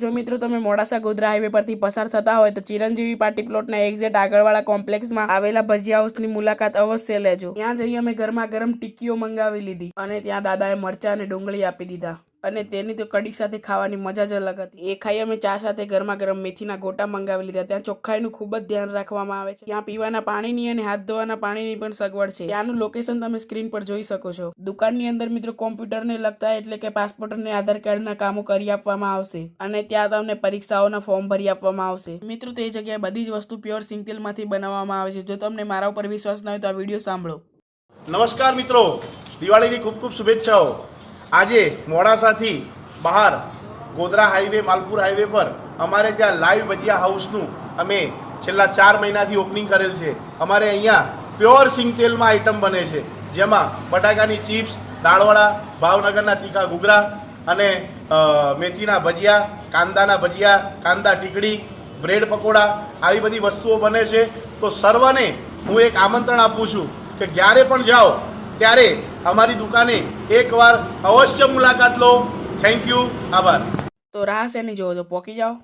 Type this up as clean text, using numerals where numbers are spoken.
જો મિત્રો તમે મોડાસા ગોધરા હાઈવે પરથી પસાર થતા હોય તો ચિરંજીવી પાર્ટી પ્લોટના એક્ઝેક્ટ આગળવાળા કોમ્પ્લેક્સમાં આવેલા ભજીયા હાઉસની મુલાકાત અવશ્ય લેજો। ત્યાં જઈ અમે ગરમા ગરમ ટિક્કીઓ મંગાવી લીધી અને ત્યાં દાદાએ મરચા અને ડુંગળી આપી દીધા અને તેની તો કઢી સાથે ખાવાની મજા જ અલગ હતી। એ ખાઈ અમે ચા સાથે ગરમા ગરમ મેથીના ગોટા મંગાવી લીધા। ત્યાં ચોખ્ખાઈનું ખૂબ જ ધ્યાન રાખવામાં આવે છે। ત્યાં પીવાના પાણીની અને હાથ ધોવાના પાણીની પણ સગવડ છે। ત્યાંનું લોકેશન તમે સ્ક્રીન પર જોઈ શકો છો। દુકાનની અંદર મિત્રો કોમ્પ્યુટરને લગતા એટલે કે પાસપોર્ટ અને આધાર કાર્ડના કામો કરી આપવામાં આવશે અને ત્યાં તમને પરીક્ષાઓના ફોર્મ ભરી આપવામાં આવશે। મિત્રો તે જગ્યાએ બધી જ વસ્તુ પ્યોર સિંગતેલમાંથી બનાવવામાં આવે છે। જો તમને મારા ઉપર વિશ્વાસ ન હોય તો આ વિડીયો સાંભળો। નમસ્કાર મિત્રો, દિવાળીની ખૂબ ખૂબ શુભેચ્છાઓ। આજે મોડાસાથી બહાર ગોધરા હાઈવે માલપુર હાઈવે પર અમારે ત્યાં લાઈવ ભજીયા હાઉસનું અમે છેલ્લા 4 મહિનાથી ઓપનિંગ કરેલ છે। અમારે અહીંયા પ્યોર સિંગતેલમાં આઈટમ બને છે, જેમાં બટાકાની ચિપ્સ, દાળવડા, ભાવનગરના તીખા ઘૂઘરા અને મેથીના ભજીયા, કાંદાના ભજીયા, કાંદા ટીકડી, બ્રેડ પકોડા આવી બધી વસ્તુઓ બને છે। તો સર્વને હું એક આમંત્રણ આપું છું કે જ્યારે પણ જાઓ ત્યારે અમારી દુકાને એકવાર અવશ્ય મુલાકાત લો। થેન્ક યુ, આભાર। તો રાહ શેની જોવો છો, પોકી જાઓ।